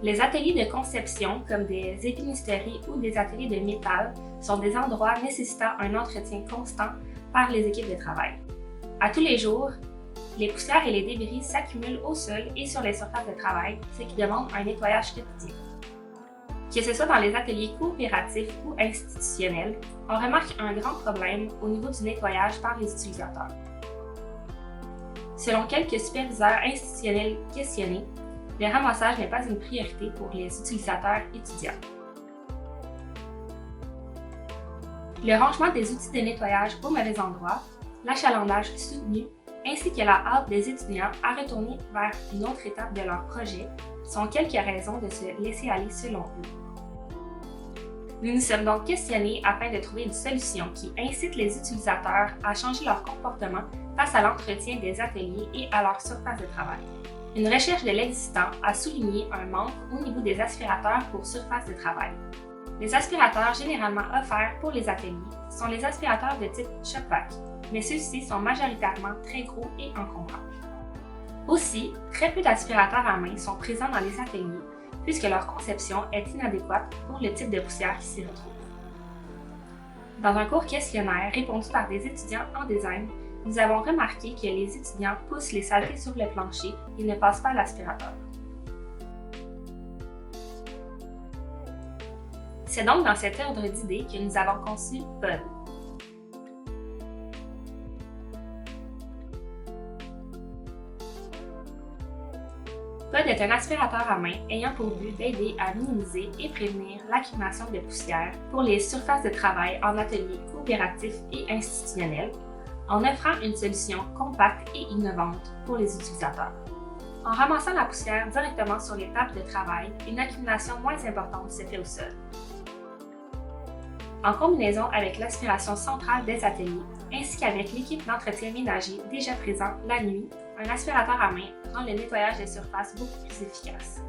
Les ateliers de conception, comme des ébénisteries ou des ateliers de métal, sont des endroits nécessitant un entretien constant par les équipes de travail. À tous les jours, les poussières et les débris s'accumulent au sol et sur les surfaces de travail, ce qui demande un nettoyage quotidien. Que ce soit dans les ateliers coopératifs ou institutionnels, on remarque un grand problème au niveau du nettoyage par les utilisateurs. Selon quelques superviseurs institutionnels questionnés, le ramassage n'est pas une priorité pour les utilisateurs étudiants. Le rangement des outils de nettoyage au mauvais endroit, l'achalandage soutenu, ainsi que la hâte des étudiants à retourner vers une autre étape de leur projet sont quelques raisons de se laisser aller selon eux. Nous nous sommes donc questionnés afin de trouver une solution qui incite les utilisateurs à changer leur comportement face à l'entretien des ateliers et à leur surface de travail. Une recherche de l'existant a souligné un manque au niveau des aspirateurs pour surface de travail. Les aspirateurs généralement offerts pour les ateliers sont les aspirateurs de type Shop-Vac, mais ceux-ci sont majoritairement très gros et encombrants. Aussi, très peu d'aspirateurs à main sont présents dans les ateliers puisque leur conception est inadéquate pour le type de poussière qui s'y retrouve. Dans un court questionnaire répondu par des étudiants en design, nous avons remarqué que les étudiants poussent les saletés sur le plancher et ne passent pas l'aspirateur. C'est donc dans cet ordre d'idées que nous avons conçu POD. POD est un aspirateur à main ayant pour but d'aider à minimiser et prévenir l'accumulation de poussière pour les surfaces de travail en ateliers coopératifs et institutionnels, en offrant une solution compacte et innovante pour les utilisateurs. En ramassant la poussière directement sur les tables de travail, une accumulation moins importante se fait au sol. En combinaison avec l'aspiration centrale des ateliers, ainsi qu'avec l'équipe d'entretien ménager déjà présent la nuit, un aspirateur à main rend le nettoyage des surfaces beaucoup plus efficace.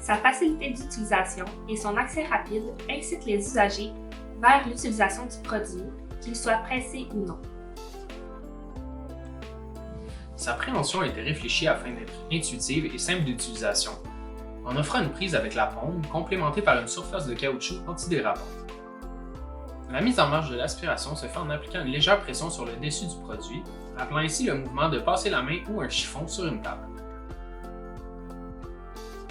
Sa facilité d'utilisation et son accès rapide incitent les usagers vers l'utilisation du produit, qu'il soit pressé ou non. Sa préhension a été réfléchie afin d'être intuitive et simple d'utilisation, en offrant une prise avec la paume complémentée par une surface de caoutchouc antidérapant. La mise en marche de l'aspiration se fait en appliquant une légère pression sur le dessus du produit, rappelant ainsi le mouvement de passer la main ou un chiffon sur une table.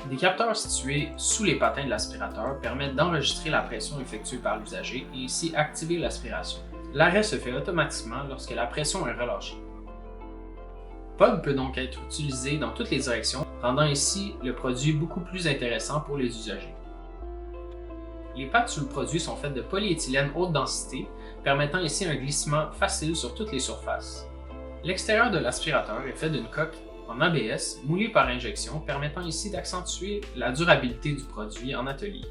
Des capteurs situés sous les patins de l'aspirateur permettent d'enregistrer la pression effectuée par l'usager et ainsi activer l'aspiration. L'arrêt se fait automatiquement lorsque la pression est relâchée. POD peut donc être utilisé dans toutes les directions, rendant ainsi le produit beaucoup plus intéressant pour les usagers. Les pattes sur le produit sont faites de polyéthylène haute densité, permettant ainsi un glissement facile sur toutes les surfaces. L'extérieur de l'aspirateur est fait d'une coque en ABS moulée par injection, permettant ici d'accentuer la durabilité du produit en atelier.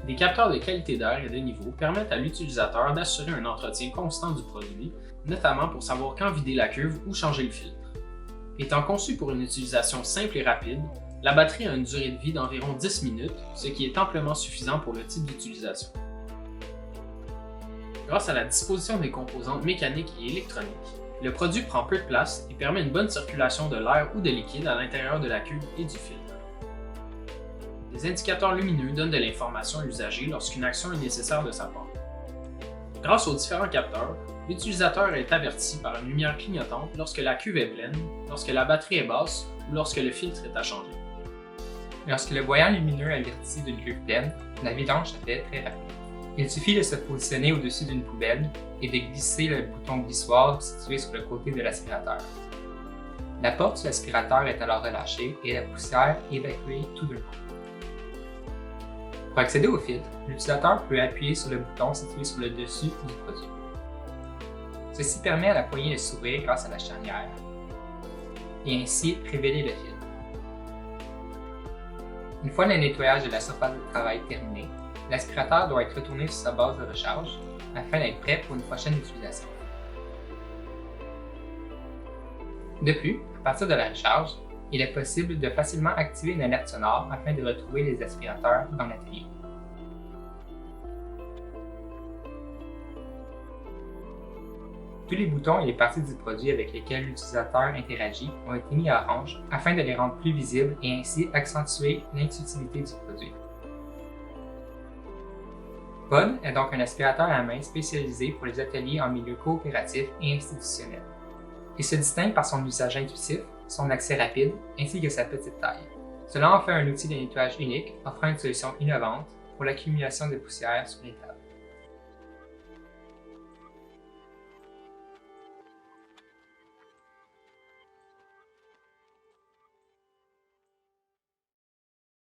Des capteurs de qualité d'air et de niveau permettent à l'utilisateur d'assurer un entretien constant du produit, notamment pour savoir quand vider la cuve ou changer le filtre. Étant conçu pour une utilisation simple et rapide, la batterie a une durée de vie d'environ 10 minutes, ce qui est amplement suffisant pour le type d'utilisation. Grâce à la disposition des composantes mécaniques et électroniques, le produit prend peu de place et permet une bonne circulation de l'air ou de liquide à l'intérieur de la cuve et du filtre. Des indicateurs lumineux donnent de l'information à l'usager lorsqu'une action est nécessaire de sa part. Grâce aux différents capteurs, l'utilisateur est averti par une lumière clignotante lorsque la cuve est pleine, lorsque la batterie est basse ou lorsque le filtre est à changer. Lorsque le voyant lumineux avertit d'une cuve pleine, la vidange se fait très rapide. Il suffit de se positionner au-dessus d'une poubelle et de glisser le bouton glissoir situé sur le côté de l'aspirateur. La porte de l'aspirateur est alors relâchée et la poussière évacuée tout d'un coup. Pour accéder au filtre, l'utilisateur peut appuyer sur le bouton situé sur le dessus du produit. Ceci permet à la poignée de s'ouvrir grâce à la charnière et ainsi révéler le filtre. Une fois le nettoyage de la surface de travail terminé, l'aspirateur doit être retourné sur sa base de recharge afin d'être prêt pour une prochaine utilisation. De plus, à partir de la recharge, il est possible de facilement activer une alerte sonore afin de retrouver les aspirateurs dans l'atelier. Tous les boutons et les parties du produit avec lesquels l'utilisateur interagit ont été mis à orange afin de les rendre plus visibles et ainsi accentuer l'intuitivité du produit. Pod est donc un aspirateur à main spécialisé pour les ateliers en milieu coopératif et institutionnel. Il se distingue par son usage intuitif, son accès rapide ainsi que sa petite taille. Cela en fait un outil de nettoyage unique offrant une solution innovante pour l'accumulation de poussière sur les tables.